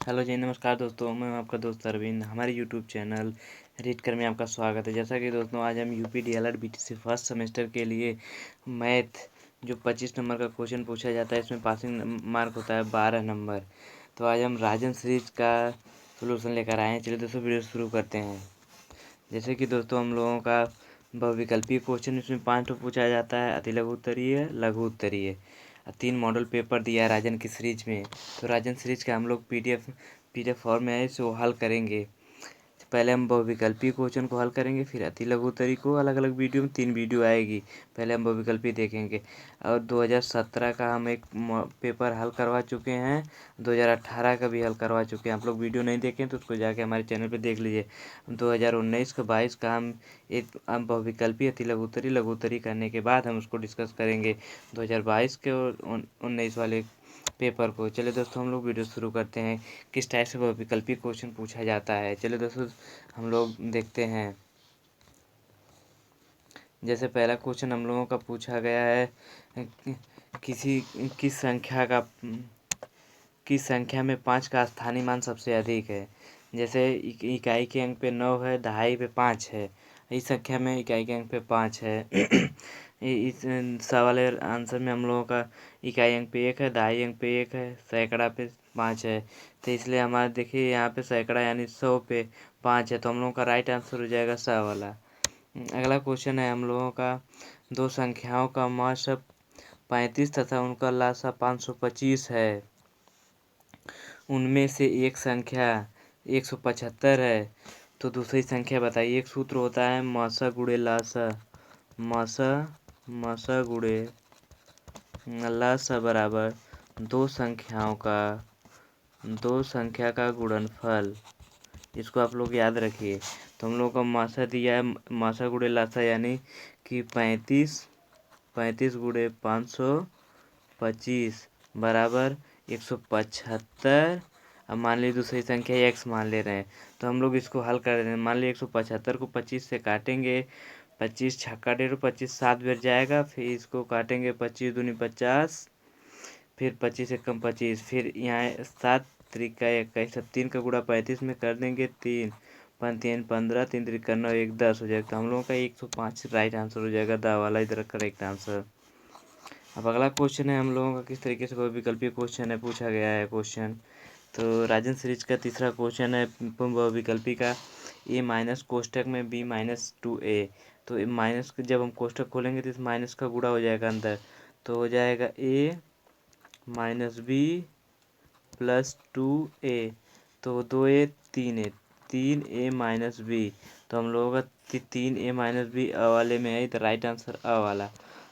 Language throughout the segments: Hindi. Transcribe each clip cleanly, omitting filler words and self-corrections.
हेलो जी, नमस्कार दोस्तों। मैं हूं आपका दोस्त अरविंद। हमारे यूट्यूब चैनल रीड कर में आपका स्वागत है। जैसा कि दोस्तों आज हम UP DElEd BTC first semester के लिए मैथ जो 25 नंबर का क्वेश्चन पूछा जाता है, इसमें पासिंग मार्क होता है 12 नंबर। तो आज हम राजन सीरीज का सोल्यूशन लेकर आए हैं। चलिए दोस्तों वीडियो शुरू करते हैं। जैसे कि दोस्तों हम लोगों का बहुविकल्पीय क्वेश्चन इसमें 5 तो पूछा जाता है, अति लघु उत्तरीय, लघु उत्तरीय। 3 मॉडल पेपर दिया है राजन की सीरीज में। तो राजन सीरीज का हम लोग पीडीएफ फॉर्म में है, इसको हल करेंगे। पहले हम बहुविकल्पीय क्वेश्चन को हल करेंगे, फिर अति लघु उत्तरीय को अलग अलग वीडियो में 3 वीडियो आएगी। पहले हम बहुविकल्पीय देखेंगे। और 2017 का हम एक पेपर हल करवा चुके हैं, 2018 का भी हल करवा चुके हैं। आप लोग वीडियो नहीं देखें तो उसको जाके हमारे चैनल पे देख लीजिए। 2019 का 22 का हम एक बहुविकल्पीय अति लघु उत्तरीय लघु उत्तरीय करने के बाद हम उसको डिस्कस करेंगे 2022 के और 19 वाले पेपर को। चलिए दोस्तों हम लोग वीडियो शुरू करते हैं। किस टाइप से बहुविकल्पीय क्वेश्चन पूछा जाता है, चलिए दोस्तों हम लोग देखते हैं। जैसे पहला क्वेश्चन हम लोगों का पूछा गया है, किसी किस संख्या में 5 का स्थानीय मान सबसे अधिक है। जैसे इकाई के अंक पे 9 है, दहाई पे 5 है। इस संख्या में इकाई के अंक पे 5 है। इस सवाल आंसर में हम लोगों का इकाई अंक पे 1 है, दहाई अंक पे 1 है, सैकड़ा पे 5 है। तो इसलिए हमारा देखिए यहाँ पे सैकड़ा यानी 100 पे 5 है, तो हम लोगों का राइट आंसर हो जाएगा 100 वाला। अगला क्वेश्चन है हम लोगों का, दो संख्याओं का मान 35 तथा उनका लासा 525 है। उनमें से एक संख्या 175 है, तो दूसरी संख्या बताइए। एक सूत्र होता है मासा गुणे लासा। मासा गुणे लासा बराबर दो संख्या का गुणनफल। इसको आप लोग याद रखिए। तो हम लोग का मासा दिया है, मासा गुणे लासा यानी कि 35 गुणे 525 बराबर 175। अब मान लीजिए दूसरी संख्या x मान ले रहे हैं, तो हम लोग इसको हल कर रहे हैं। मान लीजिए 175 को 25 से काटेंगे, 25 छक्का 1.5, 25 7 बेर जाएगा। फिर इसको काटेंगे 25 दूनी 50, फिर 25 एकम 25, फिर यहाँ 7 त्रिका 21, 3 का गुणा 35 में कर देंगे 3 3 15, 3 त्रिका 9, 1 10 हो जाएगा। तो हम लोगों का 105 राइट आंसर हो जाएगा, द वाला इधर करेक्ट आंसर। अब अगला क्वेश्चन है हम लोगों का, किस तरीके से बहुविकल्पीय क्वेश्चन है पूछा गया है क्वेश्चन। तो राजन सीरीज का तीसरा क्वेश्चन है बहुविकल्पी का, ए माइनस कोष्टक में बी माइनस 2a। तो माइनस जब हम कोष्टक खोलेंगे तो इस माइनस का गुणा हो जाएगा अंदर, तो हो जाएगा a minus B plus 2a। तो 2a 3a, 3a minus B. तो हम लोगों का 3a माइनस बी अ वाले में है, तो राइट आंसर अ वाला।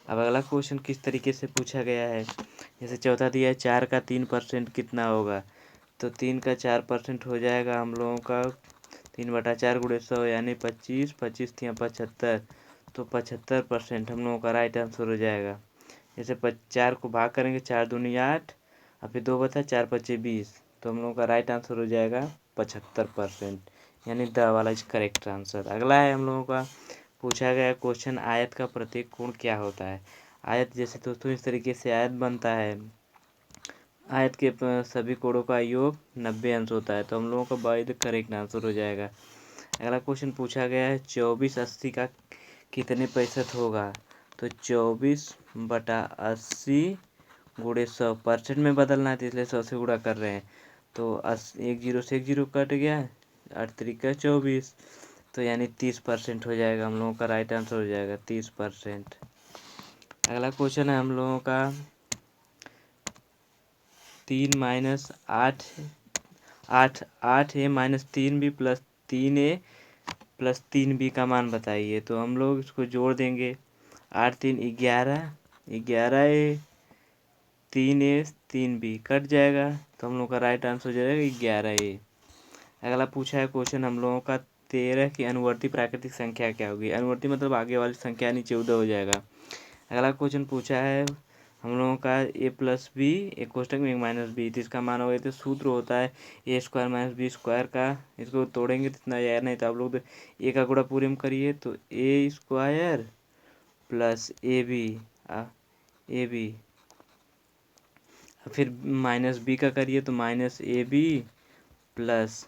अब अगला क्वेश्चन किस तरीके से पूछा गया है। जैसे चौथा दिया है 4 का 3% कितना होगा। तो 3 का 4% हो जाएगा हम लोगों का 3/4 गुणे 100 यानी 25, 25 3 75। तो 75% हम लोगों का राइट आंसर हो जाएगा। जैसे 4 को भाग करेंगे, 4 दूनी 8 और फिर 2 4 5 20। तो हम लोगों का राइट आंसर हो जाएगा 75%, यानी द वाला इज करेक्ट आंसर। अगला है हम लोगों का पूछा गया क्वेश्चन, आयत का प्रत्येक कोण क्या होता है। आयत जैसे दोस्तों इस तरीके से आयत बनता है, आयत के सभी कोणों का योग 90 अंश होता है। तो हम लोगों का बाई द करेक्ट आंसर हो जाएगा। अगला क्वेश्चन पूछा गया है 24/80 का कितने प्रतिशत होगा। तो 24/80 गुणे 100% में बदलना है, तो इसलिए 100 से गुणा कर रहे हैं। तो 1 जीरो से 1 जीरो कट गया, 8 त्रिका 24, तो यानी 30% हो जाएगा। हम लोगों का राइट आंसर हो जाएगा 30%। अगला क्वेश्चन है हम लोगों का 3 minus 8a minus 3b plus 3a plus 3b का मान बताइए। तो हम लोग इसको जोड़ देंगे, 8 3 11, 11a 3a 3b कट जाएगा। तो हम लोग का राइट आंसर हो जाएगा 11a। अगला पूछा है क्वेश्चन हम लोगों का 13 की अनुवर्ती प्राकृतिक संख्या क्या होगी। अनुवर्ती मतलब आगे वाली संख्या यानी 14 हो जाएगा। अगला क्वेश्चन पूछा है हम लोगों का ए प्लस बी, एक कोष्टक में 1 माइनस बी, तो इसका मान होगा। तो सूत्र होता है ए स्क्वायर माइनस बी स्क्वायर का। इसको तोड़ेंगे तो इतना यार नहीं, तो आप लोग ए का गुणा पूरे में करिए, तो A square plus A B, फिर माइनस बी का करिए तो minus A B plus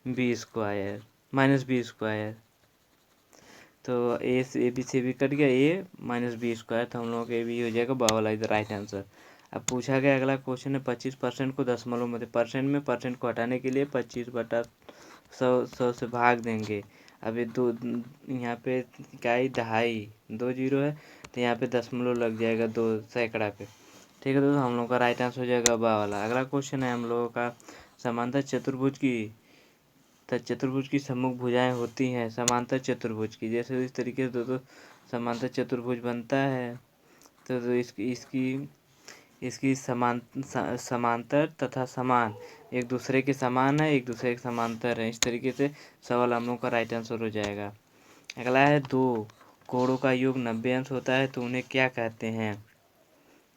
B square minus B square. तो ए बी से भी कट गया, ए माइनस बी स्क्वायर, तो हम लोगों का ए बी हो जाएगा बा वाला इधर राइट आंसर। अब पूछा गया अगला क्वेश्चन है 25% को दशमलव में परसेंट में परसेंट को हटाने के लिए 25/100 से भाग देंगे। अब ये दो यहाँ पे इकाई दहाई 2 जीरो है, तो यहाँ पे दशमलव लग जाएगा 2 सैकड़ा पे। ठीक है दोस्तों, हम लोग का राइट आंसर हो जाएगा बा वाला। अगला क्वेश्चन है हम लोगों का समांतर चतुर्भुज की सम्मुख भुजाएं होती हैं समांतर चतुर्भुज की। जैसे इस तरीके से दोस्तों समांतर चतुर्भुज बनता है, तो इसकी समांतर तथा समान एक दूसरे के समान है, एक दूसरे के समांतर है। इस तरीके से सवाल हम लोग का राइट आंसर हो जाएगा। अगला है 2 कोणों का योग 90 अंश होता है तो उन्हें क्या कहते हैं।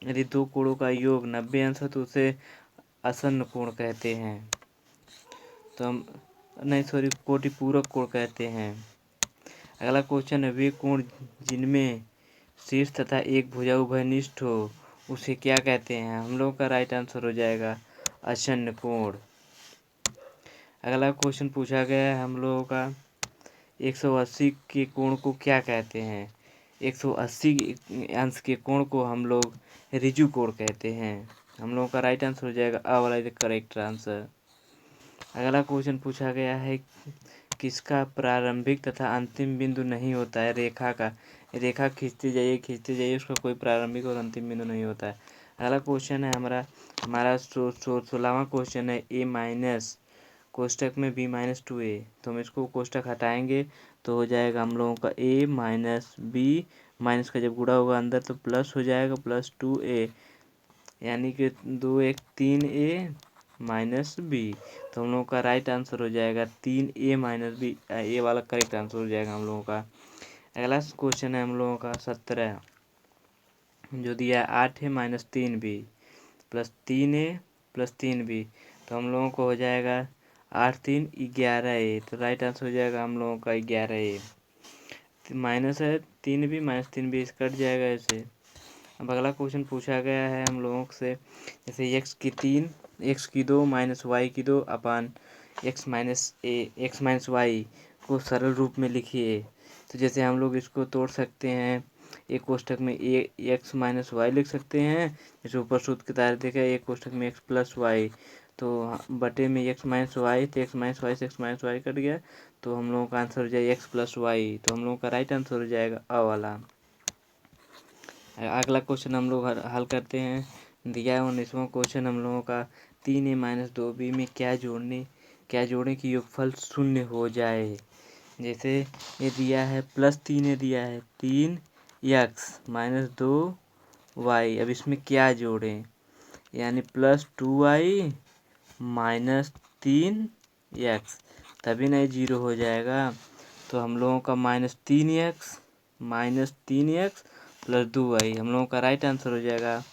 यदि 2 कोणों का योग 90 अंश है तो उसे आसन्न कोण कहते हैं। तो हम नहीं सॉरी कोटिपूरक कोण कहते हैं। अगला क्वेश्चन है वे कोण जिनमें शीर्ष तथा एक भुजा उभयनिष्ठ हो उसे क्या कहते हैं। हम लोग का राइट आंसर हो जाएगा आसन्न कोण। अगला क्वेश्चन पूछा गया है हम लोगों का 180 के कोण को क्या कहते हैं। 180 अंश के कोण को हम लोग ऋजु कोण कहते हैं। हम लोगों का राइट आंसर हो जाएगा आ वाला इज करेक्ट आंसर। अगला क्वेश्चन पूछा गया है किसका प्रारंभिक तथा अंतिम बिंदु नहीं होता है। रेखा खींचते जाइए उसका कोई प्रारंभिक और अंतिम बिंदु नहीं होता है। अगला क्वेश्चन है हमारा 16वां क्वेश्चन है ए माइनस कोष्टक में बी माइनस 2a। तो हम इसको कोष्टक हटाएंगे तो हो जाएगा हम लोगों का a माइनस बी, माइनस का जब गुणा होगा अंदर तो प्लस हो जाएगा प्लस 2a, यानी कि 2 1 3a माइनस बी। तो हम लोगों का राइट आंसर हो जाएगा 3a माइनस बी, ए वाला करेक्ट आंसर हो जाएगा हम लोगों का। अगला क्वेश्चन है हम लोगों का 17 जो दिया है 8a minus 3b plus 3a plus 3b। तो हम लोगों को हो जाएगा 8 3 11a। तो राइट आंसर हो जाएगा हम लोगों का 11a। माइनस है 3b माइनस 3b कट जाएगा ऐसे। अब अगला क्वेश्चन पूछा गया है हम लोगों से जैसे x की 3 x की 2 माइनस y की 2 अपान x माइनस वाई को सरल रूप में लिखिए। तो जैसे हम लोग इसको तोड़ सकते हैं, एक कोष्टक में x माइनस वाई लिख सकते हैं, जैसे ऊपर सूत्र के तहत देखा एक कोष्टक में x प्लस वाई, तो बटे में x माइनस वाई, तो x माइनस वाई से x माइनस वाई कट गया, तो हम लोगों का आंसर हो जाएगा x प्लस वाई। तो हम लोगों का राइट आंसर हो जाएगा अ वाला। अगला क्वेश्चन हम लोग हल करते हैं। दिया है 19वां क्वेश्चन हम लोगों का 3a माइनस 2b में क्या जोड़ें कि योगफल 0 हो जाए। जैसे ये दिया है प्लस 3a दिया है 3x माइनस 2y। अब इसमें क्या जोड़ें, यानी प्लस 2y माइनस 3x, तभी नहीं 0 हो जाएगा। तो हम लोगों का माइनस 3x प्लस 2y हम लोगों का राइट आंसर हो जाएगा।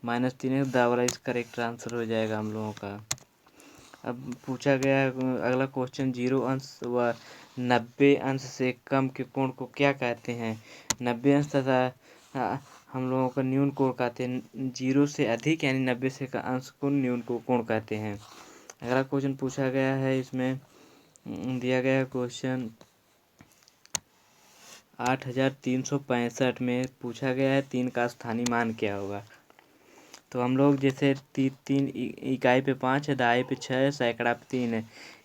माइनस 3x दा वाला इस करेक्ट आंसर हो जाएगा हम लोगों का। अब पूछा गया है अगला क्वेश्चन 0 अंश व 90 अंश से कम के कोण को क्या कहते हैं। 90 अंश तथा हम लोगों का न्यून कोण कहते हैं। 0 से अधिक यानी 90 से का अंश को न्यून को कोण कहते हैं। अगला क्वेश्चन पूछा गया है, इसमें दिया गया है क्वेश्चन 8365 में पूछा गया है 3 का स्थानीय मान क्या होगा। तो हम लोग जैसे तीन इकाई पे 5 है, दहाई पे 6 है, सैकड़ा पे 3 है,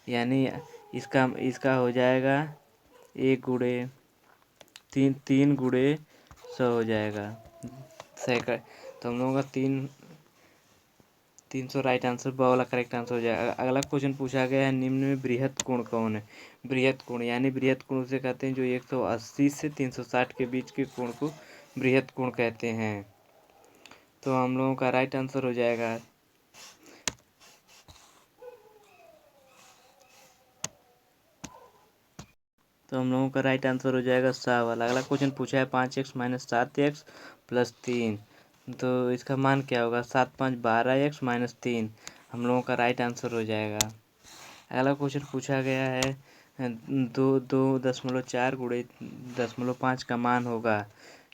यानी इसका हो जाएगा 1 गुणे 3 गुणे 100 हो जाएगा सैकड़ा। तो हम लोगों का 300 राइट आंसर ब वाला करेक्ट आंसर हो जाएगा। अगला क्वेश्चन पूछा गया है निम्न में बृहत कोण कौन है। बृहत कोण यानी बृहत कोण उसे कहते हैं जो 180 से 360 के बीच के कोण को बृहत कोण कहते हैं। तो हम लोगों का राइट आंसर हो जाएगा सा वाला। अगला क्वेश्चन पूछा है 5x माइनस 7x प्लस 3, तो इसका मान क्या होगा। 7 5 12x माइनस 3 हम लोगों का राइट आंसर हो जाएगा। अगला क्वेश्चन पूछा गया है 2.4 गुणे 0.5 का मान होगा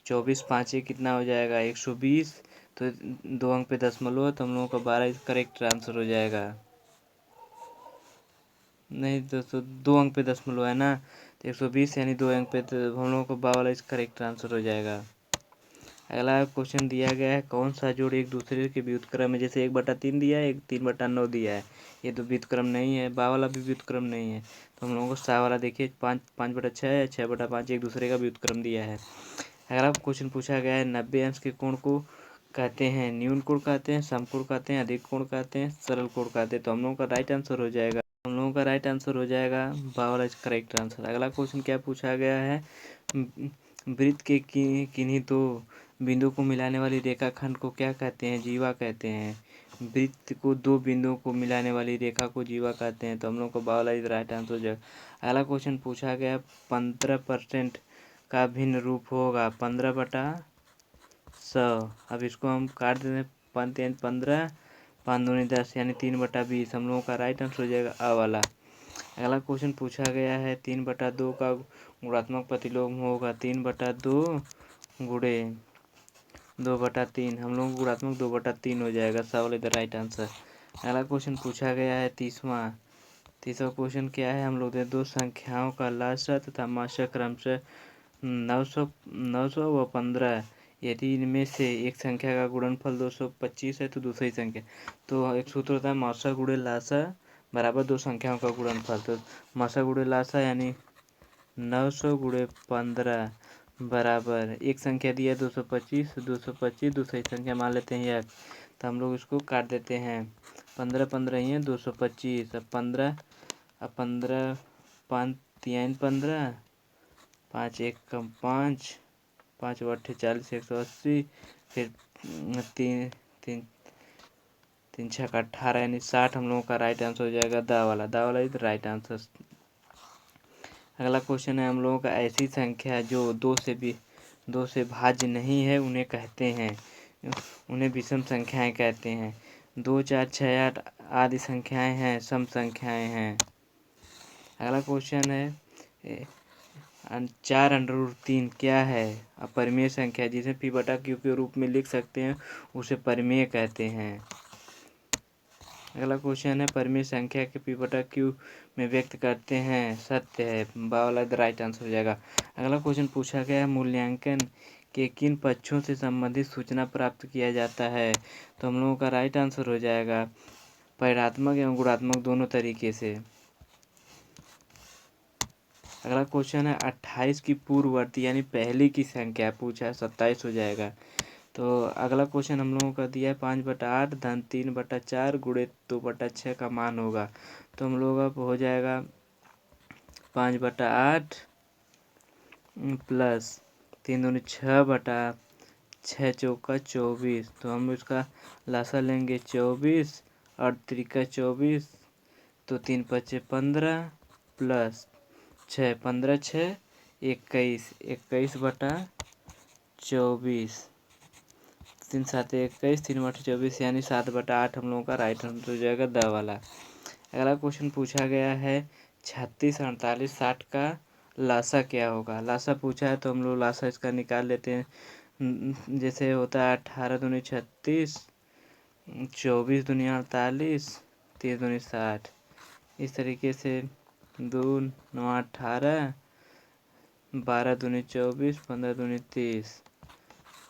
24 5 कितना हो जाएगा 120। तो 2 अंक पे दशमलव है तो हम लोगों का 12 करेक्ट आंसर हो जाएगा। नहीं दोस्तों, 2 अंक पे दशमलव है ना, तो 120 यानी 2 अंक पे, तो हम लोगों को बा वाला इसका करेक्ट आंसर हो जाएगा। अगला क्वेश्चन दिया गया है, कौन सा जोड़ एक दूसरे के व्युत्क्रम है। जैसे 1/3 दिया है, 3/9 दिया है, ये तो व्युत्क्रम नहीं है। बा वाला भी व्युत्क्रम नहीं है, तो हम लोगों को सा वाला देखिए 5/6 है, 6/5 एक दूसरे का व्युत्क्रम दिया है। अगला क्वेश्चन पूछा गया है, 90 अंश के कोण को कहते हैं न्यून कोण कहते हैं, समकोण कहते हैं, अधिक कोण कहते हैं, सरल कोण कहते हैं। तो हम लोगों का राइट आंसर हो जाएगा, हम लोगों का राइट आंसर हो जाएगा बा वाला करेक्ट आंसर। अगला क्वेश्चन क्या पूछा गया है, वृत्त के किन्हीं दो बिंदु को मिलाने वाली रेखाखंड को क्या कहते हैं, जीवा कहते हैं। वृत्त को दो बिंदुओं को मिलाने वाली रेखा को जीवा कहते हैं। तो हम लोग को बा वाला राइट आंसर हो जाएगा। अगला क्वेश्चन पूछा गया, 15% का भिन्न रूप होगा 15/100। अब इसको हम काट देते हैं, 5×3 = 15, 5×2 = 10 यानी 3/20। हम लोगों का राइट आंसर हो जाएगा आ वाला। अगला क्वेश्चन पूछा गया है, 3/2 का गुणात्मक प्रतिलोम होगा 3/2 गुणे 2/3। हम लोग गुणात्मक 2/3 हो जाएगा, सा वाला इधर राइट आंसर। अगला क्वेश्चन पूछा गया है, तीसवा क्वेश्चन क्या है, हम लोग दो संख्याओं का लासा तथा मासा क्रमशः 900 व 15। यदि इनमें से एक संख्या का गुणनफल 225 है तो दूसरी संख्या, तो एक सूत्र होता है मासा गुणे लासा बराबर दो संख्याओं का गुणनफल। तो मासा गुणे लासा यानी 900 गुणे 15 बराबर एक संख्या दिया 225, 225 दूसरी संख्या मान लेते हैं 1, तो हम लोग इसको काट देते हैं। 15 ही है 225, अब 15 5 3 15, 5 1 5, 5 8 40, 180, फिर 3 3 3 6 18 यानी 60। हम लोगों का राइट आंसर हो जाएगा दा वाला इज राइट आंसर। अगला क्वेश्चन है, हम लोगों का ऐसी संख्या जो दो से भाज्य नहीं है उन्हें कहते हैं, उन्हें विषम संख्याएं कहते हैं। 2 4 6 8 आदि संख्याएं हैं, सम संख्याएं हैं। अगला क्वेश्चन है, 4√3 क्या है, अपरिमेय संख्या जिसे p/q के रूप में लिख सकते हैं, उसे परिमेय कहते हैं। अगला क्वेश्चन है, परिमेय संख्या के p/q में व्यक्त करते हैं, सत्य है, बा वाला राइट आंसर हो जाएगा। अगला क्वेश्चन पूछा गया है, मूल्यांकन के किन पक्षों से संबंधित सूचना प्राप्त किया जाता है। तो हम लोगों का राइट आंसर हो जाएगा परिणात्मक एवं गुणात्मक दोनों तरीके से। अगला क्वेश्चन है, 28 की पूर्ववर्ती यानी पहले की संख्या पूछा है, 27 हो जाएगा। तो अगला क्वेश्चन हम लोगों का दिया है 5/8 धन 3/4 गुणे 2/6 का मान होगा। तो हम लोगों का हो जाएगा 5/8 प्लस 3 दूनी 6/6 चौका 24। तो हम इसका लासा लेंगे 24 और त्रिका 24, तो 3×5 = 15 प्लस 6 15 6 21, 21/24, 3×7 = 21, 3×8 = 24 यानी 7/8 हम लोगों का राइट आंसर हो जाएगा द वाला। अगला क्वेश्चन पूछा गया है, 36 48 60 का लासा क्या होगा। लासा पूछा है तो हम लोग लासा इसका निकाल लेते हैं। जैसे होता है 18 दूनी 36, 24 दूनी 48, 3 दूनी 60। इस तरीके से 2 9 18, 12 दूनी 24, 15 दूनी 30।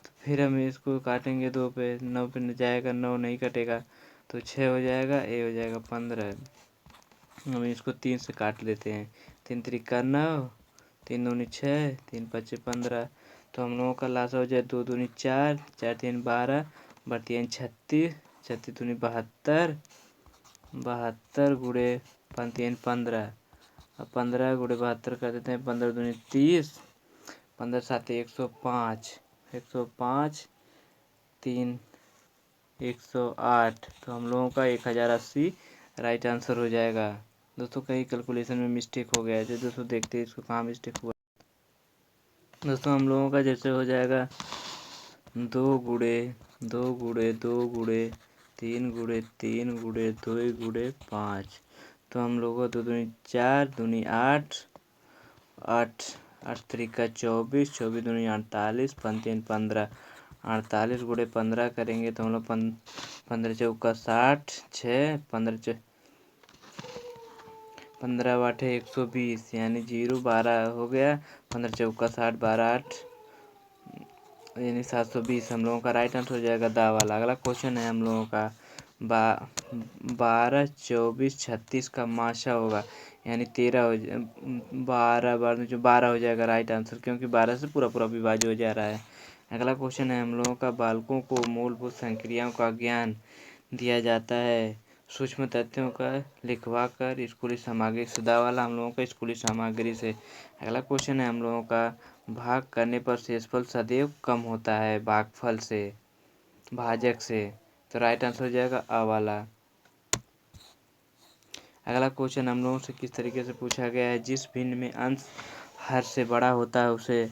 तो फिर हम इसको काटेंगे 2 पे, 9 पे जाएगा, 9 नहीं कटेगा, तो 6 हो जाएगा, ए हो जाएगा 15। हम इसको 3 से काट लेते हैं, 3 त्रिका 9, 3 दूनी 6, 3×5 = 15। तो हम लोगों का लासा हो जाए 2 दूनी 4, 4 3 12, 12 36, 36 दूनी 72, 72 गुणे 5 3 15। अब 15 गुणे 72 कर देते हैं, 15 दूनी 30, 15 7 105, 105 3 108। तो हम लोगों का 1080 राइट आंसर हो जाएगा। दोस्तों कहीं कैलकुलेशन में मिस्टेक हो गया है, दोस्तों देखते हैं इसको कहाँ मिस्टेक हुआ। दोस्तों हम लोगों का जैसे हो जाएगा 2 गुणे 2 गुणे 2 गुणे 3 गुणे 3 गुणे 2 गुणे 5। तो हम लोगों को 2 दूनी 4, दूनी 8, 8 8 त्रिका 24, 24 दूनी 48, 5 3 15, 48 गुणे 15 करेंगे तो हम लोग 15 चौका 60, 6 15 15 8 120 यानी 0 12 हो गया। 15 चौका 60 12 8 यानी 720 हम लोगों का राइट आंसर हो जाएगा दा वाला। अगला क्वेश्चन है हम लोगों का 12 24 36 का माशा होगा यानी 13 हो 12 12 जो 12 हो जाएगा राइट आंसर, क्योंकि 12 से पूरा पूरा विभाज्य हो जा रहा है। अगला क्वेश्चन है हम लोगों का बालकों को मूलभूत संक्रियाओं का ज्ञान दिया जाता है सूक्ष्म तथ्यों का लिखवा कर स्कूली सामग्री सुधा वाला हम लोगों का स्कूली सामग्री से। अगला क्वेश्चन है हम लोगों का भाग करने पर शेषफल सदैव कम होता है भागफल से भाजक से, तो राइट आंसर हो जाएगा अ वाला। अगला क्वेश्चन हम लोगों से किस तरीके से पूछा गया है, जिस भिन्न में अंश हर से बड़ा होता है उसे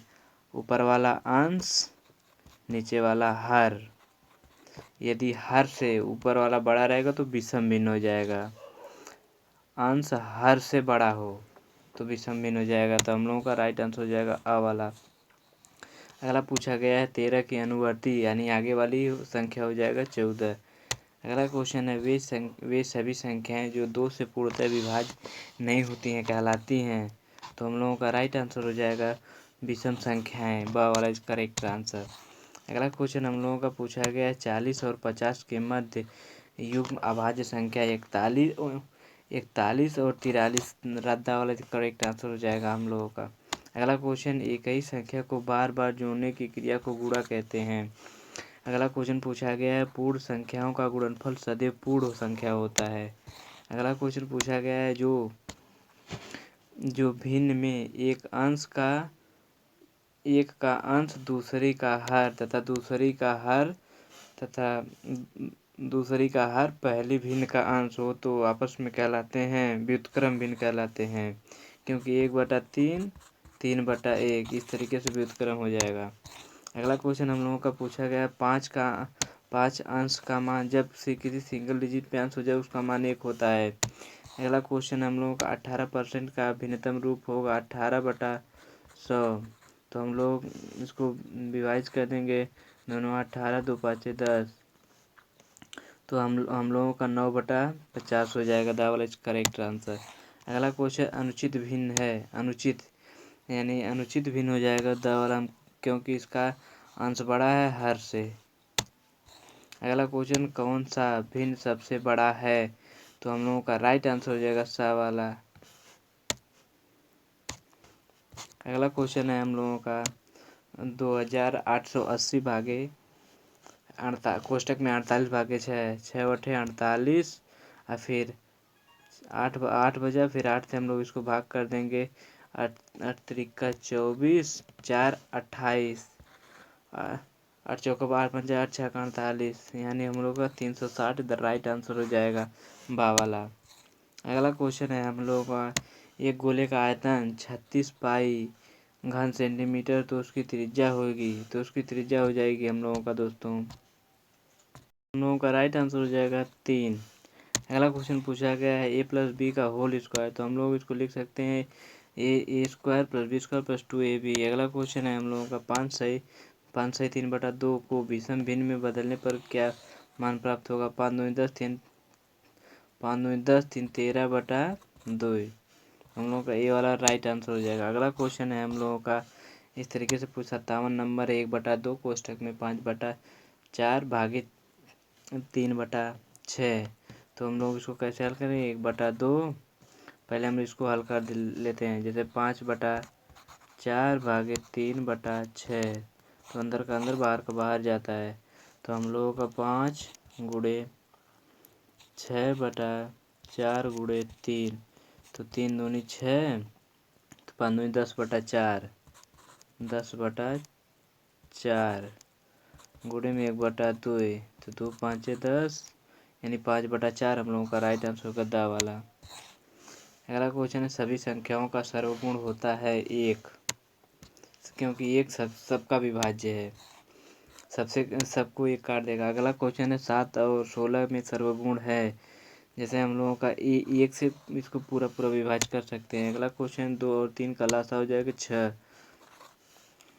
ऊपर वाला अंश नीचे वाला हर, यदि हर से ऊपर वाला बड़ा रहेगा तो विषम भिन्न हो जाएगा, अंश हर से बड़ा हो तो विषम भिन्न हो जाएगा, तो हम लोगों का राइट आंसर हो जाएगा अ वाला। अगला पूछा गया है 13 की अनुवर्ती यानी आगे वाली संख्या हो जाएगा 14। अगला क्वेश्चन है वे सभी संख्याएं जो 2 से पूर्णतः विभाज्य नहीं होती हैं कहलाती हैं, तो हम लोगों का राइट आंसर हो जाएगा विषम संख्याएं, ब वाला इज करेक्ट आंसर। अगला क्वेश्चन हम लोगों का पूछा गया है 40 और 50 के मध्य युग्म अभाज्य संख्या 41 और 43 रद्दा वाला करेक्ट आंसर हो जाएगा हम लोगों का। अगला क्वेश्चन एक ही संख्या को बार बार जोड़ने की क्रिया को गुणा कहते हैं। अगला क्वेश्चन पूछा गया है पूर्ण संख्याओं का गुणनफल सदैव पूर्ण संख्या होता है। अगला क्वेश्चन पूछा गया है जो भिन्न में एक का अंश दूसरे का हर तथा दूसरी का हर पहली भिन्न का अंश हो तो आपस में कहलाते हैं व्युत्क्रम भिन्न कहलाते हैं, क्योंकि 1/3 3/1 इस तरीके से व्युत्क्रम हो जाएगा। अगला क्वेश्चन हम लोगों का पूछा गया 5 अंश का मान जब से किसी सिंगल डिजिट पे अंश हो जाए उसका मान 1 होता है। अगला क्वेश्चन हम लोगों का 18% का भिन्नतम रूप होगा 18/100, तो हम लोग इसको विभाजित कर देंगे दोनों 18 2 5 10, तो हम लोगों का 9/50 हो जाएगा, दा वाला करेक्ट आंसर। अगला क्वेश्चन अनुचित भिन्न है, अनुचित भिन्न हो जाएगा दा वाला, क्योंकि इसका अंश बड़ा है हर से। अगला क्वेश्चन कौन सा भिन्न सबसे बड़ा है, तो हम लोगों का राइट आंसर हो जाएगा सा वाला। अगला क्वेश्चन है हम लोगों का 2880 भागे कोष्टक में 48 भागे 6 6 बटे 48 और फिर 8 बजा, फिर 8 से हम लोग इसको भाग कर देंगे 8 त्रिका 24 4 28 8 चौका 8 पंजा 8 छः 48 यानी हम लोग का 360 इधर राइट आंसर हो जाएगा बा वाला। अगला क्वेश्चन है हम लोग का एक गोले का आयतन 36 पाई घन सेंटीमीटर तो उसकी त्रिज्या हो जाएगी हम लोगों का दोस्तों, हम लोगों का राइट आंसर हो जाएगा 3। अगला क्वेश्चन पूछा गया है a+b का होल स्क्वायर, तो हम लोग इसको लिख सकते हैं a² + b² + 2ab। अगला क्वेश्चन है हम लोगों का 5 सही 3/2 को विषम भिन्न में बदलने पर क्या मान प्राप्त होगा, 5 दूनी 10 3 13/2, हम लोगों का ए वाला राइट आंसर हो जाएगा। अगला क्वेश्चन है हम लोगों का इस तरीके से 57 नंबर 1/2 कोष्टक में 5/4 भागे 3/6, तो हम लोग इसको कैसे हल करें 1/2, पहले हम इसको हल कर लेते हैं, जैसे 5/4 भागे 3/6, तो अंदर का अंदर बाहर का बाहर जाता है, तो हम लोगों का 5 गुणे 6/4 गुणे 3, तो 3 दूनी 6 तो 5 दूनी 10/4 10/4 गुणे में 1/2 तो 2 5 10 यानी 5/4 हम लोगों का राइट आंसर होगा दा वाला। अगला क्वेश्चन है सभी संख्याओं का सर्वगुण होता है 1, क्योंकि 1 सबका विभाज्य है, सबको 1 काट देगा। अगला क्वेश्चन है 7 और 16 में सर्वगुण है, जैसे हम लोगों का 1 से इसको पूरा विभाजित कर सकते हैं। अगला क्वेश्चन 2 और 3 का लासा हो जाएगा 6।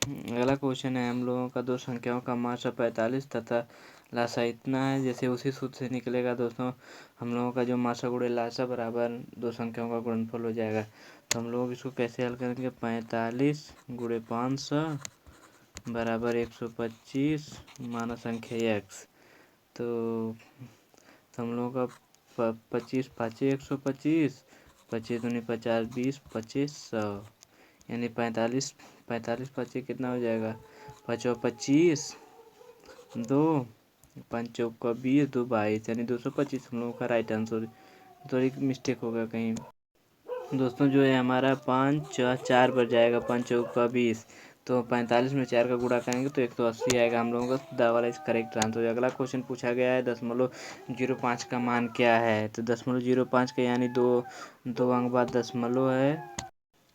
अगला क्वेश्चन है हम लोगों का दो संख्याओं का माशा 45 तथा लासा इतना है। जैसे उसी सूत्र से निकलेगा दोस्तों हम लोगों का जो मासा गुणे लासा बराबर दो संख्याओं का गुणनफल हो जाएगा। तो हम लोग इसको कैसे हल करेंगे, 45 गुणे 500 बराबर 125 माना संख्या x। तो हम लोगों का 25 पाँचे 125, 25 दूनी 50, 20, 25 100 यानी 45 पच्चीस कितना हो जाएगा, 25 दो 5 20 2 22 यानी 225 हम लोगों का राइट आंसर। थोड़ी मिस्टेक होगा कहीं दोस्तों। जो है हमारा 5 4 पर जाएगा, 5 चौका 20, तो 45 में 4 का गुणा करेंगे तो 180 आएगा हम लोगों का। द वाला इस करेक्ट आंसर। अगला क्वेश्चन पूछा गया है 0.05 का मान क्या है। तो 0.05 का यानी दो अंक बाद दशमलव है,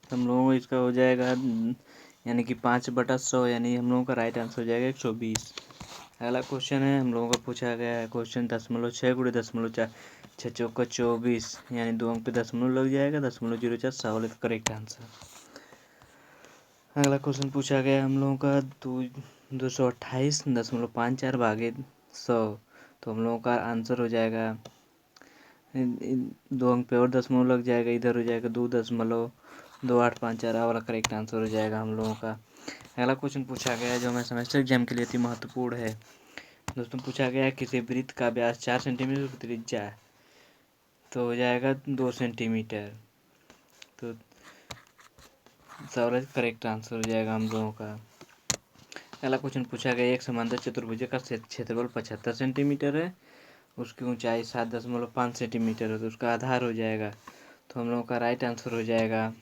तो हम लोगों को इसका हो जाएगा यानी कि 5/100 यानी हम लोगों का राइट आंसर हो जाएगा 120। अगला क्वेश्चन है हम लोगों का पूछा गया है क्वेश्चन 0.6 गुणे 0.4 6 चौका 24 यानी 2 अंक पे दशमलव लग जाएगा, 0.04 सवाल का करेक्ट आंसर। अगला क्वेश्चन पूछा गया हम लोगों का 228.54 भागे 100, तो हम लोगों का आंसर हो जाएगा 2 अंक पे और दशमलव लग जाएगा, इधर हो जाएगा 2.2854 वाला करेक्ट आंसर हो जाएगा हम लोगों का। अगला क्वेश्चन पूछा गया है जो हमारे सेमेस्टर एग्जाम के लिए अति महत्वपूर्ण है दोस्तों। पूछा गया है किसी वृत्त का व्यास 4 सेंटीमीटर की त्रिज्या है, तो हो जाएगा 2 सेंटीमीटर। तो सवाल करेक्ट आंसर हो जाएगा हम लोगों का। अगला क्वेश्चन पूछा गया एक समांतर चतुर्भुज का क्षेत्रफल 75 सेंटीमीटर है, उसकी ऊंचाई 7.5 सेंटीमीटर है, तो उसका आधार हो जाएगा। तो हम लोगों का राइट आंसर हो जाएगा।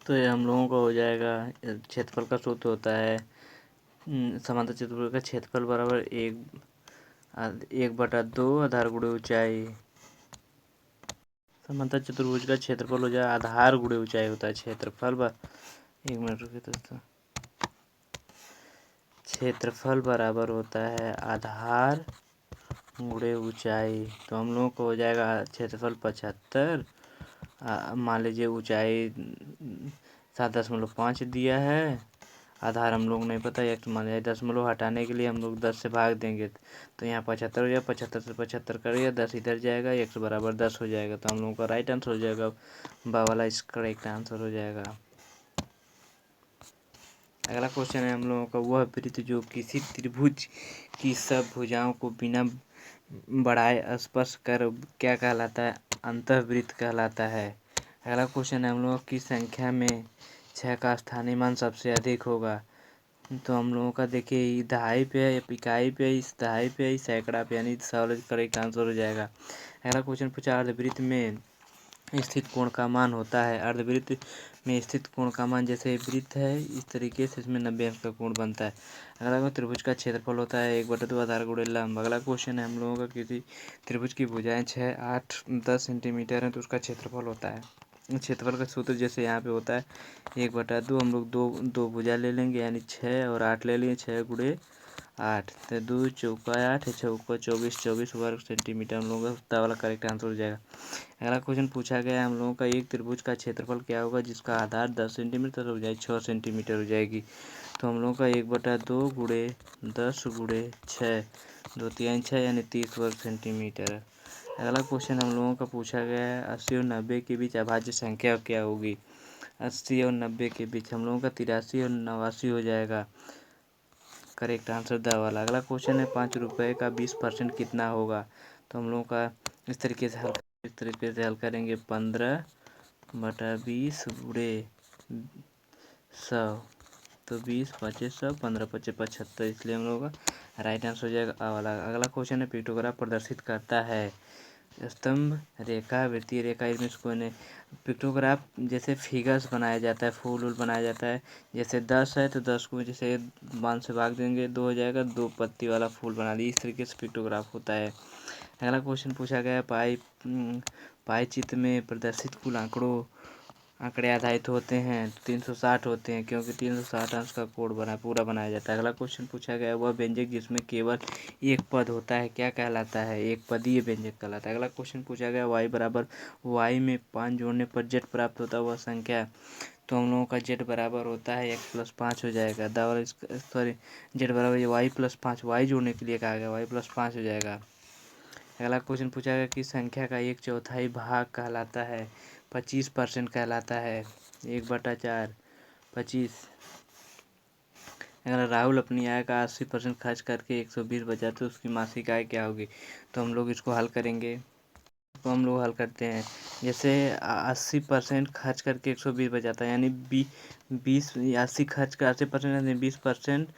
तो ये हम लोगों का हो जाएगा क्षेत्रफल का सूत्र होता है समांतर चतुर्भुज का क्षेत्रफल बराबर 1/2 आधार गुणे ऊंचाई। समांतर चतुर्भुज का क्षेत्रफल हो जाए आधार गुणे ऊंचाई होता है क्षेत्रफल। 1 मिनट रुकिए दोस्तों। क्षेत्रफल बराबर होता है आधार गुणे ऊंचाई। तो हम लोगों को हो जाएगा क्षेत्रफल 75, मान लीजिए ऊंचाई 7.5 दिया है, आधार हम लोग नहीं पता एक मान लिया, दशमलव हटाने के लिए हम लोग 10 से भाग देंगे तो यहाँ 75 हो जाएगा, 75 से 75 करिए 10 इधर जाएगा, 1 बराबर 10 हो जाएगा। तो हम लोगों का राइट आंसर हो जाएगा बा वाला इस करेक्ट आंसर हो जाएगा। अगला क्वेश्चन है हम लोगों का वह वृत्त जो किसी त्रिभुज की सब भुजाओं को बिना बढ़ाए स्पर्श कर क्या कहलाता है, अंतःवृत्त कहलाता है। अगला क्वेश्चन है हम लोगों की संख्या में 6 का स्थानीय मान सबसे अधिक होगा। तो हम लोगों का देखिए दहाई पे है, इकाई पे है, इस दहाई पे है, सैकड़ा पे, यानी सवाल करेक्ट आंसर हो जाएगा। अगला क्वेश्चन पूछा अर्धवृत्त में स्थित कोण का मान होता है। अर्धवृत्त में स्थित कोण का मान जैसे वृत्त है इस तरीके से इसमें 90 अंश का कोण बनता है। अगला त्रिभुज का क्षेत्रफल होता है 1/2 आधार गुणे लंब। अगला क्वेश्चन है हम लोगों का किसी त्रिभुज की भुजाएं 6 8 10 सेंटीमीटर है तो उसका क्षेत्रफल होता है। क्षेत्रफल का सूत्र जैसे यहाँ पे होता है 1/2, हम लोग दो भुजा ले लेंगे यानी 6 और 8 ले लेंगे, 6 गुणे 8 तो 2 चौका 8 चौका 24 वर्ग सेंटीमीटर हम लोगों का वाला करेक्ट आंसर हो जाएगा। अगला क्वेश्चन पूछा गया है हम लोगों का एक त्रिभुज का क्षेत्रफल क्या होगा जिसका आधार 10 सेंटीमीटर हो जाए 6 सेंटीमीटर हो जाएगी। तो हम लोगों का 1/2 गुणे 10 गुणे 6 2 3 6 यानी 30 वर्ग सेंटीमीटर। अगला क्वेश्चन हम लोगों का पूछा गया है 80 और 90 के बीच अभाज्य संख्या क्या होगी। 80 और 90 के बीच हम लोगों का 83 और 89 हो जाएगा करेक्ट आंसर द वाला। अगला क्वेश्चन है 5 रुपये का 20% कितना होगा। तो हम लोगों का इस तरीके से हल करेंगे 15/20 गुणे 100, तो 20 5 100 15 5 75, इसलिए हम लोगों का राइट आंसर हो जाएगा आ वाला। अगला क्वेश्चन है पिक्टोग्राफ प्रदर्शित करता है स्तंभ रेखा वृत्तीय रेखा इसमें इसको ने पिक्टोग्राफ जैसे फिगर्स बनाया जाता है, फूल वूल बनाया जाता है। जैसे 10 है तो 10 को जैसे 5 से भाग देंगे 2 हो जाएगा, 2 पत्ती वाला फूल बना दी, इस तरीके से पिक्टोग्राफ होता है। अगला क्वेश्चन पूछा गया पाई चित्र में प्रदर्शित कुल आंकड़ों आंकड़े आधारित होते हैं तो 360 होते हैं, क्योंकि 360 अंश का कोड पूरा बनाया जाता है। अगला क्वेश्चन पूछा गया, वह व्यंजक जिसमें केवल एक पद होता है क्या कहलाता है? एक पदीय व्यंजक कहलाता है। अगला क्वेश्चन पूछा गया, y बराबर y में 5 जोड़ने पर z प्राप्त होता है वह संख्या। तो हम लोगों का z बराबर होता है x प्लस 5 हो जाएगा। सॉरी, z बराबर y प्लस 5, y जोड़ने के लिए कहा गया, y प्लस 5 हो जाएगा। अगला क्वेश्चन पूछा गया कि संख्या का 1/4 भाग कहलाता है? 25% कहलाता है। 1/4 25। अगर राहुल अपनी आय का 80% खर्च करके 120 बचाते तो उसकी मासिक आय क्या होगी? तो हम लोग इसको हल करेंगे। तो हम लोग हल करते हैं, जैसे 80% खर्च करके 120 बचाता है, यानी 80 खर्च कर 80% यानी 20%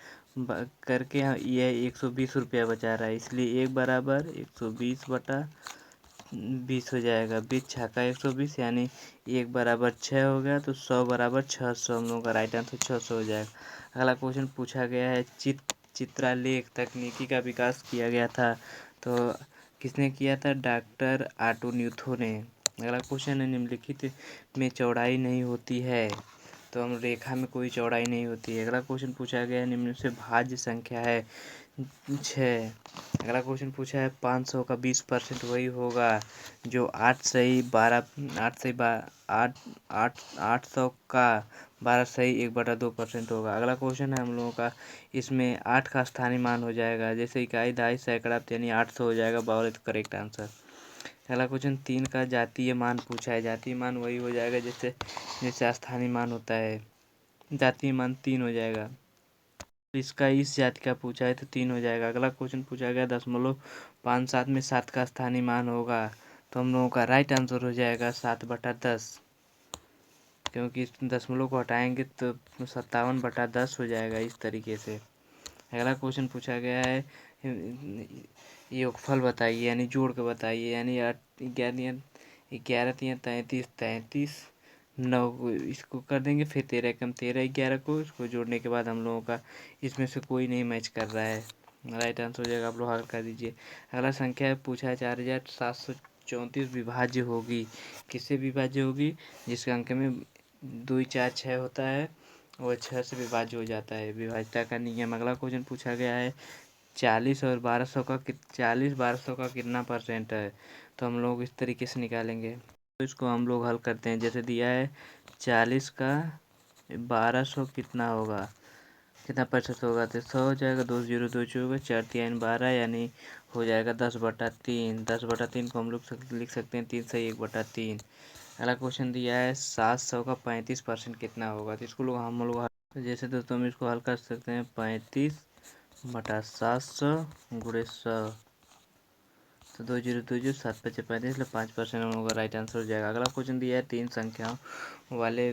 करके यह 120 रुपया बचा रहा है, इसलिए 1/120 हो जाएगा। 20 छक्का 120 यानी 1/6 हो गया, तो 100/600 हम लोगों का राइट आंसर 600 हो जाएगा। अगला क्वेश्चन पूछा गया है, चित्रालेख तकनीकी का विकास किया गया था, तो किसने किया था? डॉक्टर ऑटो न्यूथो ने। अगला क्वेश्चन है, निम्नलिखित में चौड़ाई नहीं होती है, तो हम रेखा में कोई चौड़ाई नहीं होती है। अगला क्वेश्चन पूछा गया है, निम्न से भाज्य संख्या है 6। अगला क्वेश्चन पूछा है, 500 का 20% वही होगा जो 800 का 12% होगा। अगला क्वेश्चन है हम लोगों का, इसमें 8 का स्थानीय मान हो जाएगा, जैसे इकाई दहाई सैकड़ा यानी 800 हो जाएगा, 12 करेक्ट आंसर। अगला क्वेश्चन 3 का जातीय मान पूछा है, जातीय मान वही हो जाएगा जैसे जैसे स्थानीय मान होता है, जातीय मान 3 हो जाएगा। इसका इस जाति का पूछा है तो 3 हो जाएगा। अगला क्वेश्चन पूछा गया, 0.57 में 7 का स्थानीय मान होगा, तो हम लोगों का राइट आंसर हो जाएगा 7/10, क्योंकि इस दशमलव को हटाएंगे तो 57/10 हो जाएगा इस तरीके से। अगला क्वेश्चन पूछा गया है, योगफल बताइए, यानी जोड़ के बताइए, यानी 11 3 33 33 9 को इसको कर देंगे, फिर 13 कम 13 11 को इसको जोड़ने के बाद हम लोगों का इसमें से कोई नहीं मैच कर रहा है, राइट आंसर हो जाएगा। आप लोग हल कर दीजिए। अगला संख्या पूछा है, 4734 विभाज्य होगी, किससे विभाज्य होगी? जिसके अंक में 2 4 6 होता है, वो 6 से विभाज्य हो जाता है, विभाज्यता का नियम। अगला क्वेश्चन पूछा गया है, 40 और 1200 का कितना परसेंट है? तो हम लोग इस तरीके से निकालेंगे, तो इसको हम लोग हल करते हैं। जैसे दिया है 40 का 1200 कितना होगा, कितना प्रतिशत होगा, तो 100 हो जाएगा, 2 0 2 होगा, 4 3 12 यानी हो जाएगा 10/3। 10/3 को हम लोग लिख सकते हैं 3 से 1/3। अगला क्वेश्चन दिया है, 700 का 35% कितना होगा, तो इसको हम लोग जैसे दोस्तों हम इसको हल कर सकते हैं, 35/700 गुणे 100, तो 2 0 2 0 7 5 35, इसलिए 5% हम लोगों का राइट आंसर हो जाएगा। अगला क्वेश्चन दिया है, 3 संख्याओं वाले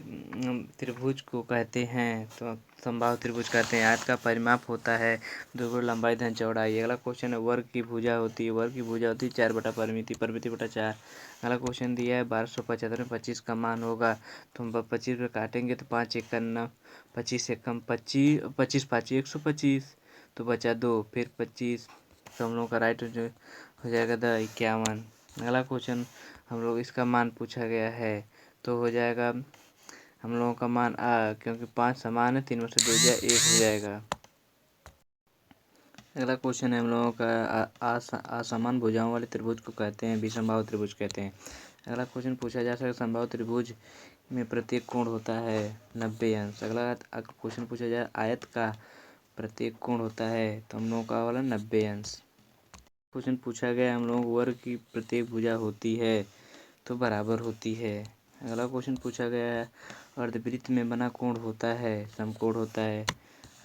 त्रिभुज को कहते हैं, तो समबाहु त्रिभुज कहते हैं। आयत का परिमाप होता है दोगुना लंबाई धन चौड़ाई। अगला क्वेश्चन है, वर्ग की भुजा होती है, वर्ग की भुजा होती है 4/परिमिति, परिमिति बटा 4। अगला क्वेश्चन दिया है, 1275 में 25 का मान होगा, तो हम 25 पे काटेंगे तो 5 1 9, 25 1 25 25 5 125, तो बचा 2, फिर 25, तो हम लोग का राइट हो जाएगा 51। अगला क्वेश्चन हम लोग इसका मान पूछा गया है, तो हो जाएगा हम लोगों का मान क्योंकि 5 समान है, 3 में से 2 जाए 1 हो जाएगा। अगला क्वेश्चन है हम लोगों का, असमान भुजाओं वाले त्रिभुज को कहते हैं, विषमबाहु त्रिभुज कहते हैं। अगला क्वेश्चन पूछा जा सकता है, समबाहु त्रिभुज में प्रत्येक कोण होता है 90 अंश। अगला क्वेश्चन पूछा जाए, आयत का प्रत्येक कोण होता है, तो हम लोगों का वाला 90 अंश। क्वेश्चन पूछा गया, हम लोग वर्ग की प्रत्येक भुजा होती है तो बराबर होती है। अगला क्वेश्चन पूछा गया है, अर्धवृत्त में बना कोण होता है समकोण होता है।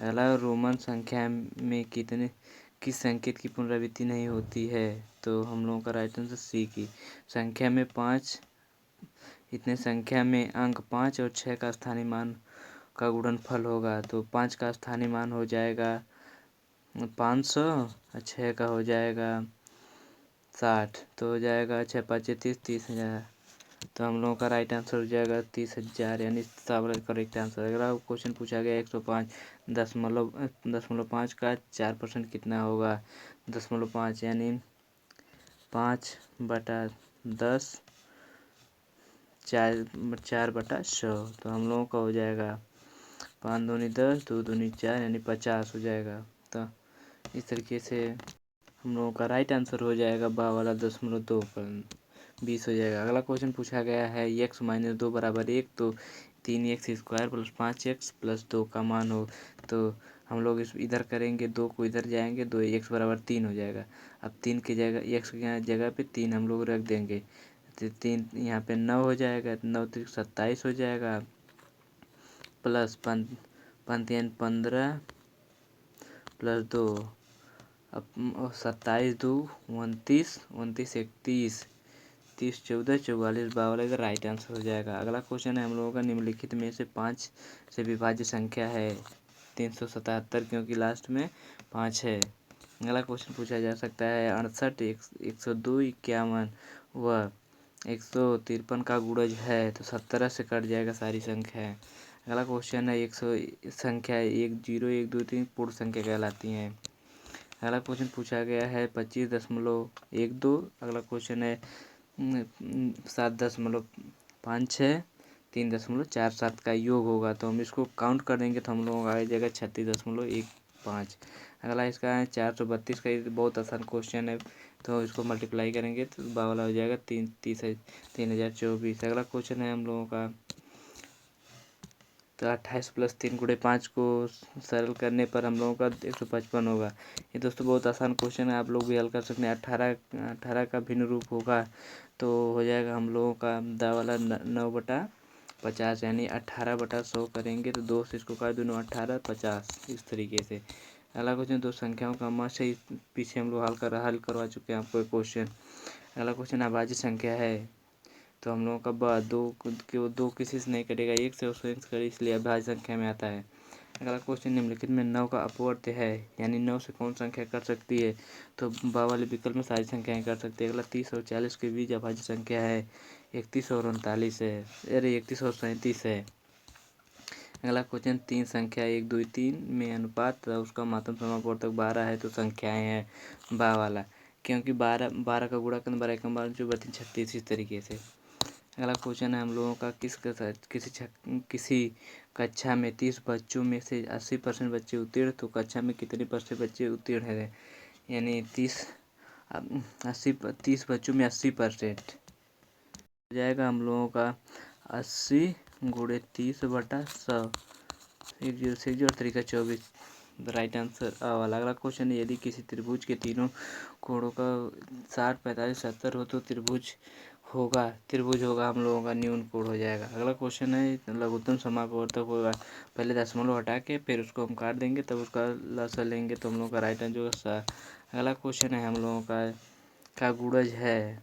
अगला, रोमन संख्या में किस संकेत की पुनरावृत्ति नहीं होती है, तो हम लोगों का राइट आंसर सी की। संख्या में 5 इतने संख्या में अंक 5 और 6 का स्थानीय मान का गुणनफल होगा, तो 5 का स्थानीय मान हो जाएगा 500 और 6 का हो जाएगा 60, तो हो जाएगा 6 5 30 30,000, तो हम लोगों का राइट आंसर हो जाएगा 30,000, यानी सब करेक्ट आंसर। अगला क्वेश्चन पूछा गया, 105 का 4% कितना होगा, 0.5 यानी 5/10 4/100। तो हम लोगों का हो जाएगा 5 दूनी 10, 2 दूनी 4 यानी 50 हो जाएगा। तो इस तरीके से हम लोगों का राइट आंसर हो जाएगा 52.2 पर 20 हो जाएगा। अगला क्वेश्चन पूछा गया है x - 2 = 1, तो 3x² + 5x + 2 का मान हो। तो हम लोग इस इधर करेंगे, 2 को इधर जाएंगे, 2x = 3 हो जाएगा। अब 3 की जगह x की जगह पे 3 हम लोग रख देंगे, तो 3 यहाँ पे 9 हो जाएगा, 9 3 27 हो जाएगा, प्लस 15 प्लस 2, अब 27 2 29, 29 31, 30 14 44 52 का राइट आंसर हो जाएगा। अगला क्वेश्चन है हम लोगों का, निम्नलिखित में से 5 से विभाज्य संख्या है 377, क्योंकि लास्ट में 5 है। अगला क्वेश्चन पूछा जा सकता है 68, 102, 51 व 153 का गुणज है, तो 17 से कट जाएगा सारी संख्याएं। अगला क्वेश्चन है 100 संख्या 1 0 1 2 3 पूर्ण संख्या कहलाती हैं। अगला क्वेश्चन पूछा गया है 25.12। अगला क्वेश्चन है 7.56 3.47 का योग होगा, तो हम इसको काउंट कर देंगे तो हम लोगों का आ जाएगा 36.15। अगला इसका है 432 का, ये बहुत आसान क्वेश्चन है, तो इसको मल्टीप्लाई करेंगे तो बावला हो जाएगा 3024। अगला क्वेश्चन है हम लोगों का, तो 28 + 3 × 5 को सरल करने पर हम लोगों का 155 होगा। ये दोस्तों बहुत आसान क्वेश्चन है, आप लोग भी हल कर सकते हैं। 18 का भिन्न रूप होगा तो हो जाएगा हम लोगों का दावाला 9/50, यानी 18/100 करेंगे तो 2 से इसको काट दो, 9 18 50, इस तरीके से। अगला क्वेश्चन, 2 संख्याओं का मान से पीछे हम लोग हल करवा चुके हैं आपको एक क्वेश्चन। अगला क्वेश्चन अभाज्य संख्या है, तो हम लोगों का 2 किसी से नहीं कटेगा, 1 से उसको करे, इसलिए अभाज्य संख्या में आता है। अगला क्वेश्चन, निम्नलिखित में 9 का अपवर्त है, यानी 9 से कौन संख्या कर सकती है, तो बा वाले विकल्प में सारी संख्याएं कर सकती है। अगला 30 और 40 के बीच अभाज्य संख्या है, 31 और 39 है, अरे 31 और 37 है। अगला क्वेश्चन, 3 संख्या 1 2 3 में अनुपात तथा उसका मातम समापवर्तक 12 है, तो संख्याएं हैं बा वाला, क्योंकि 12 का गुणा करना 12 का 12 जो 32 36, इस तरीके से। अगला क्वेश्चन है हम लोगों का, किसी कक्षा में 30 बच्चों में से 80% बच्चे उत्तीर्ण, तो कक्षा में कितने % बच्चे उत्तीर्ण हैं, यानी 30 बच्चों में 80% हो जाएगा हम लोगों का 80 × 30/100, 106 और तरीका 24, राइट आंसर आ वाला। अगला क्वेश्चन है, यदि किसी त्रिभुज के तीनों कोणों का 60 45 70 हो तो त्रिभुज होगा हम लोगों का न्यून कोण हो जाएगा। अगला क्वेश्चन है, लघुत्तम समापवर्तक होगा, पहले दशमलव हटा के फिर उसको हम काट देंगे, तब उसका लसा लेंगे, तो हम लोग का राइट आंसर होगा। अगला क्वेश्चन है हम लोगों का गुणज है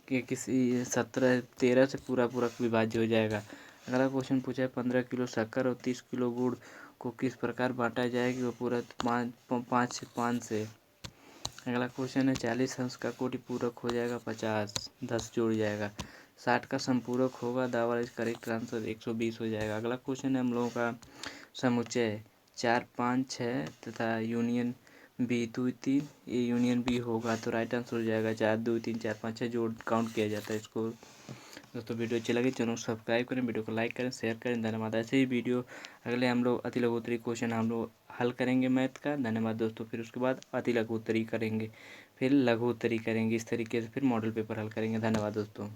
कि किसी 13 से पूरा विभाज्य हो जाएगा। अगला क्वेश्चन पूछा है 15 किलो शक्कर और 30 किलो गुड़ को किस प्रकार बांटा जाए कि वो पूरा 5 से 5 से। अगला क्वेश्चन है 40 अंश का कोटि पूरक हो जाएगा 50, 10 जोड़ जाएगा, 60 का संपूरक होगा दावा, इस करेक्ट आंसर 120 हो जाएगा। अगला क्वेश्चन है हम लोगों का समुच्चय 4 5 6 तथा यूनियन बी 2 3, ये यूनियन बी होगा, तो राइट आंसर हो जाएगा 4 2 3 4 5 6 जोड़ काउंट किया जाता है इसको। दोस्तों वीडियो अच्छी लगी चैनल को सब्सक्राइब करें, वीडियो को लाइक करें, शेयर करें, धन्यवाद। ऐसे ही वीडियो अगले हम लोग अति लघु उत्तरी क्वेश्चन हम लोग हल करेंगे मैथ का, धन्यवाद दोस्तों। फिर उसके बाद अति लघु उत्तरी करेंगे, फिर लघु उत्तरी करेंगे, इस तरीके से फिर मॉडल पेपर हल करेंगे। धन्यवाद दोस्तों।